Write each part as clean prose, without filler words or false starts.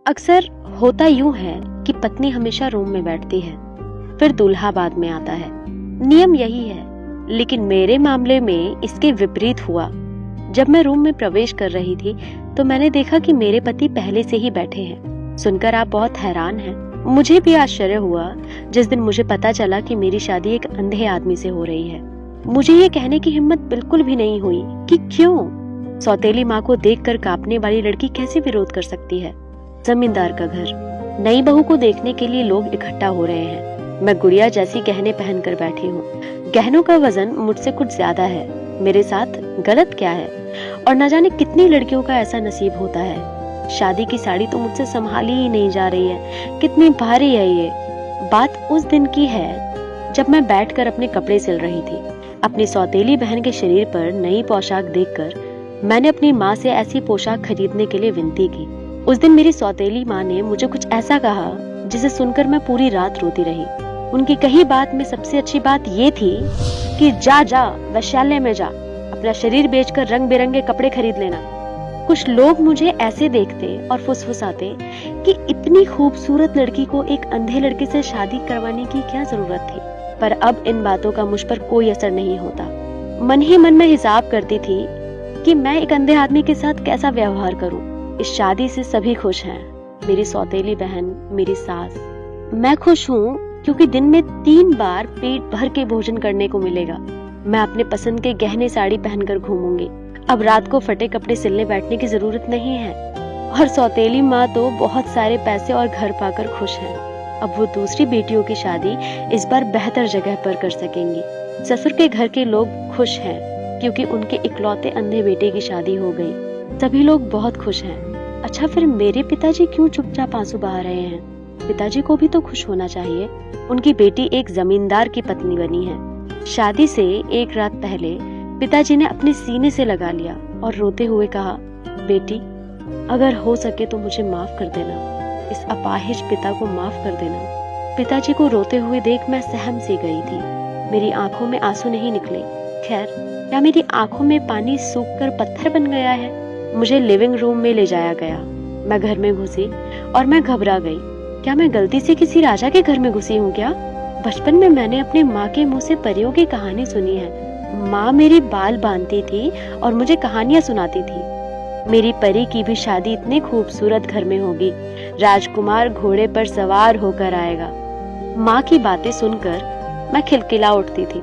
अक्सर होता यूं है कि पत्नी हमेशा रूम में बैठती है, फिर दूल्हा बाद में आता है। नियम यही है, लेकिन मेरे मामले में इसके विपरीत हुआ। जब मैं रूम में प्रवेश कर रही थी तो मैंने देखा कि मेरे पति पहले से ही बैठे हैं। सुनकर आप बहुत हैरान हैं। मुझे भी आश्चर्य हुआ जिस दिन मुझे पता चला कि मेरी शादी एक अंधे आदमी से हो रही है। मुझे ये कहने की हिम्मत बिल्कुल भी नहीं हुई कि क्यों। सौतेली माँ को देखकर कांपने वाली लड़की कैसे विरोध कर सकती है। जमींदार का घर, नई बहू को देखने के लिए लोग इकट्ठा हो रहे हैं। मैं गुड़िया जैसी गहने पहनकर बैठी हूँ। गहनों का वजन मुझसे कुछ ज्यादा है। मेरे साथ गलत क्या है? और न जाने कितनी लड़कियों का ऐसा नसीब होता है। शादी की साड़ी तो मुझसे संभाली ही नहीं जा रही है, कितनी भारी है ये। बात उस दिन की है जब मैं बैठकर अपने कपड़े सिल रही थी। अपनी सौतेली बहन के शरीर पर नई पोशाक देखकर मैंने अपनी माँ से ऐसी पोशाक खरीदने के लिए विनती की। उस दिन मेरी सौतेली माँ ने मुझे कुछ ऐसा कहा जिसे सुनकर मैं पूरी रात रोती रही। उनकी कही बात में सबसे अच्छी बात ये थी कि जा वैश्यालय में जा, अपना शरीर बेचकर रंग बिरंगे कपड़े खरीद लेना। कुछ लोग मुझे ऐसे देखते और फुसफुसाते कि इतनी खूबसूरत लड़की को एक अंधे लड़के से शादी करवाने की क्या जरूरत थी। पर अब इन बातों का मुझ पर कोई असर नहीं होता। मन ही मन में हिसाब करती थी कि मैं एक अंधे आदमी के साथ कैसा व्यवहार करूं। इस शादी से सभी खुश हैं, मेरी सौतेली बहन, मेरी सास। मैं खुश हूँ क्योंकि दिन में 3 बार पेट भर के भोजन करने को मिलेगा। मैं अपने पसंद के गहने साड़ी पहनकर घूमूंगी। अब रात को फटे कपड़े सिलने बैठने की जरूरत नहीं है। और सौतेली माँ तो बहुत सारे पैसे और घर पाकर खुश है। अब वो दूसरी बेटियों की शादी इस बार बेहतर जगह पर कर सकेंगी। ससुर के घर के लोग खुश हैं क्योंकि उनके इकलौते अंधे बेटे की शादी हो गई। सभी लोग बहुत खुश हैं। अच्छा, फिर मेरे पिताजी क्यों चुपचाप आंसू बहा रहे हैं? पिताजी को भी तो खुश होना चाहिए। उनकी बेटी एक जमींदार की पत्नी बनी है। शादी से एक रात पहले पिताजी ने अपने सीने से लगा लिया और रोते हुए कहा, बेटी, अगर हो सके तो मुझे माफ कर देना। इस अपाहिज पिता को माफ कर देना। पिताजी को रोते हुए देख मैं सहम सी गई थी। मेरी आंखों में आंसू नहीं निकले। खैर, क्या मेरी आंखों में पानी सूखकर पत्थर बन गया है? मुझे लिविंग रूम में ले जाया गया। मैं घर में घुसी और मैं घबरा गई। क्या मैं गलती से किसी राजा के घर में घुसी हूँ क्या? बचपन में मैंने अपने माँ के मुंह से परियों की कहानी सुनी है। माँ मेरी बाल बांधती थी और मुझे कहानियां सुनाती थी। मेरी परी की भी शादी इतने खूबसूरत घर में होगी। राजकुमार घोड़े पर सवार होकर आएगा। माँ की बातें सुनकर मैं खिलखिला उठती थी।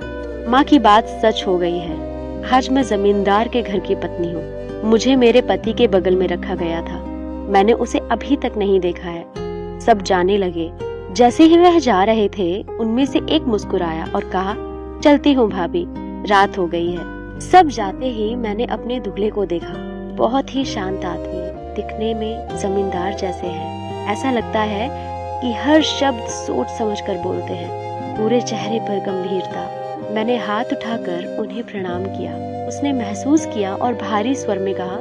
माँ की बात सच हो गई है। आज मैं जमींदार के घर की पत्नी हूँ। मुझे मेरे पति के बगल में रखा गया था। मैंने उसे अभी तक नहीं देखा है। सब जाने लगे। जैसे ही वह जा रहे थे, उनमें से एक मुस्कुराया और कहा, चलती हूँ भाभी, रात हो गई है। सब जाते ही मैंने अपने दूल्हे को देखा। बहुत ही शांत आदमी, दिखने में जमींदार जैसे हैं। ऐसा लगता है कि हर शब्द सोच समझकर बोलते हैं। पूरे चेहरे पर गंभीरता। मैंने हाथ उठाकर उन्हें प्रणाम किया। उसने महसूस किया और भारी स्वर में कहा,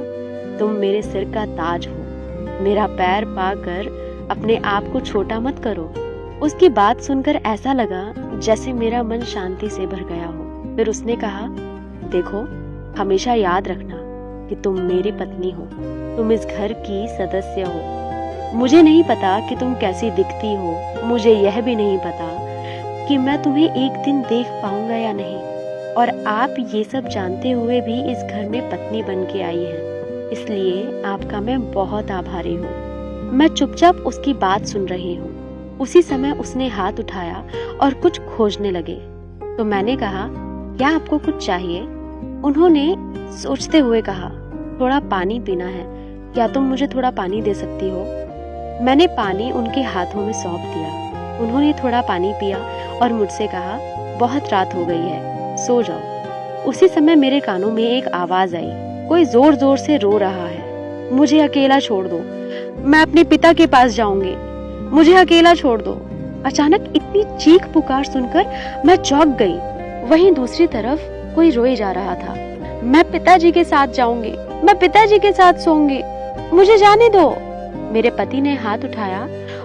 तुम मेरे सिर का ताज हो। मेरा पैर पाकर अपने आप को छोटा मत करो। उसकी बात सुनकर ऐसा लगा जैसे मेरा मन शांति से भर गया हो। फिर उसने कहा, देखो, हमेशा याद रखना कि तुम मेरी पत्नी हो। तुम इस घर की सदस्य हो। मुझे नहीं पता कि तुम कैसी दिखती हो। मुझे यह भी नहीं पता कि मैं तुम्हें एक दिन देख पाऊंगा या नहीं। और आप ये सब जानते हुए भी इस घर में पत्नी बन के आई हैं। इसलिए आपका मैं बहुत आभारी हूँ। मैं चुपचाप उसकी बात सुन रही हूँ। उसी समय उसने हाथ उठाया और कुछ खोजने लगे। तो मैंने कहा, क्या आपको कुछ चाहिए? उन्होंने सोचते हुए कहा, थोड़ा पानी पीना है। क्या तुम मुझे थोड़ा पानी दे सकती हो? मैंने पानी उनके हाथों में सौंप दिया। उन्होंने थोड़ा पानी पिया और मुझसे कहा, बहुत रात हो गई है, सो जाओ। उसी समय मेरे कानों में एक आवाज आई। कोई जोर जोर से रो रहा है। मुझे अकेला छोड़ दो, मैं अपने पिता के पास जाऊंगी। मुझे अकेला छोड़ दो। अचानक इतनी चीख पुकार सुनकर मैं चौंक गई। वहीं दूसरी तरफ कोई रोए जा रहा था। मैं पिताजी के साथ जाऊंगी, मैं पिताजी के साथ सोऊंगी, मुझे जाने दो। मेरे पति ने हाथ उठाया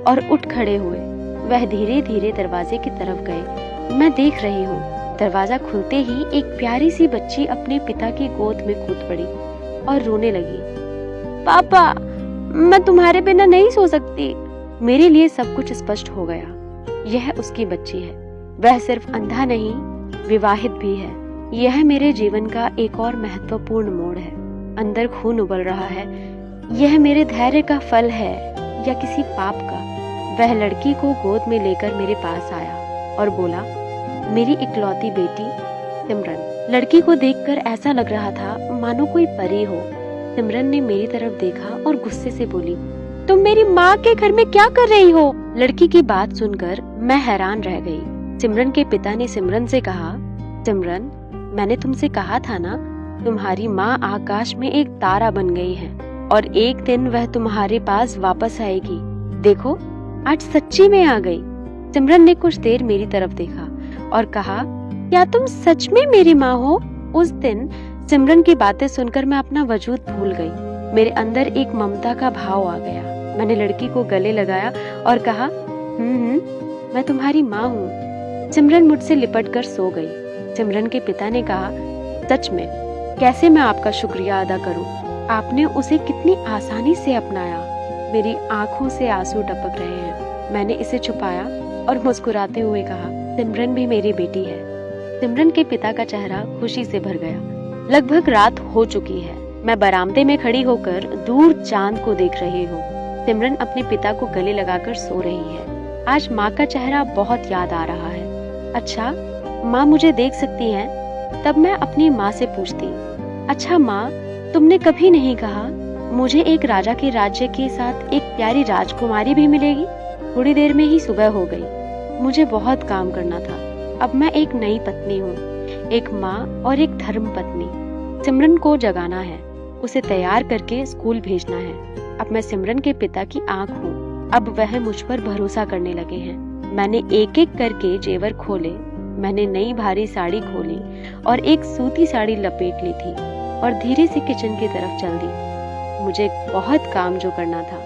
और उठ खड़े हुए। वह धीरे धीरे दरवाजे की तरफ गए। मैं देख रही हूँ, दरवाजा खुलते ही एक प्यारी सी बच्ची अपने पिता की गोद में कूद पड़ी और रोने लगी। पापा, मैं तुम्हारे बिना नहीं सो सकती। मेरे लिए सब कुछ स्पष्ट हो गया। यह उसकी बच्ची है। वह सिर्फ अंधा नहीं, विवाहित भी है। यह मेरे जीवन का एक और महत्वपूर्ण मोड़ है। अंदर खून उबल रहा है। यह मेरे धैर्य का फल है या किसी पाप का? वह लड़की को गोद में लेकर मेरे पास आया और बोला, मेरी इकलौती बेटी सिमरन। लड़की को देखकर ऐसा लग रहा था मानो कोई परी हो। सिमरन ने मेरी तरफ देखा और गुस्से से बोली, तुम मेरी माँ के घर में क्या कर रही हो? लड़की की बात सुनकर मैं हैरान रह गई। सिमरन के पिता ने सिमरन से कहा, सिमरन, मैंने तुमसे कहा था ना, तुम्हारी माँ आकाश में एक तारा बन गई है और एक दिन वह तुम्हारे पास वापस आएगी। देखो, आज सच्ची में आ गई। सिमरन ने कुछ देर मेरी तरफ देखा और कहा, क्या तुम सच में मेरी माँ हो? उस दिन सिमरन की बातें सुनकर मैं अपना वजूद भूल गई। मेरे अंदर एक ममता का भाव आ गया। मैंने लड़की को गले लगाया और कहा, मैं तुम्हारी माँ हूँ। सिमरन मुझसे लिपट कर सो गई। सिमरन के पिता ने कहा, सच में कैसे मैं आपका शुक्रिया अदा करूं? आपने उसे कितनी आसानी से अपनाया। मेरी आंखों से आंसू टपक रहे हैं। मैंने इसे छुपाया और मुस्कुराते हुए कहा, सिमरन भी मेरी बेटी है। सिमरन के पिता का चेहरा खुशी से भर गया। लगभग रात हो चुकी है। मैं बरामदे में खड़ी होकर दूर चांद को देख रही हूँ। सिमरन अपने पिता को गले लगाकर सो रही है। आज माँ का चेहरा बहुत याद आ रहा है। अच्छा, माँ मुझे देख सकती हैं? तब मैं अपनी माँ से पूछती, अच्छा माँ, तुमने कभी नहीं कहा मुझे एक राजा के राज्य के साथ एक प्यारी राजकुमारी भी मिलेगी? थोड़ी देर में ही सुबह हो गई। मुझे बहुत काम करना था। अब मैं एक नई पत्नी हूँ, एक माँ और एक धर्म पत्नी। सिमरन को जगाना है, उसे तैयार करके स्कूल भेजना है। अब मैं सिमरन के पिता की आंख हूँ। अब वह मुझ पर भरोसा करने लगे हैं। मैंने एक एक करके जेवर खोले। मैंने नई भारी साड़ी खोली और एक सूती साड़ी लपेट ली थी और धीरे से किचन की तरफ चल दी। मुझे बहुत काम जो करना था।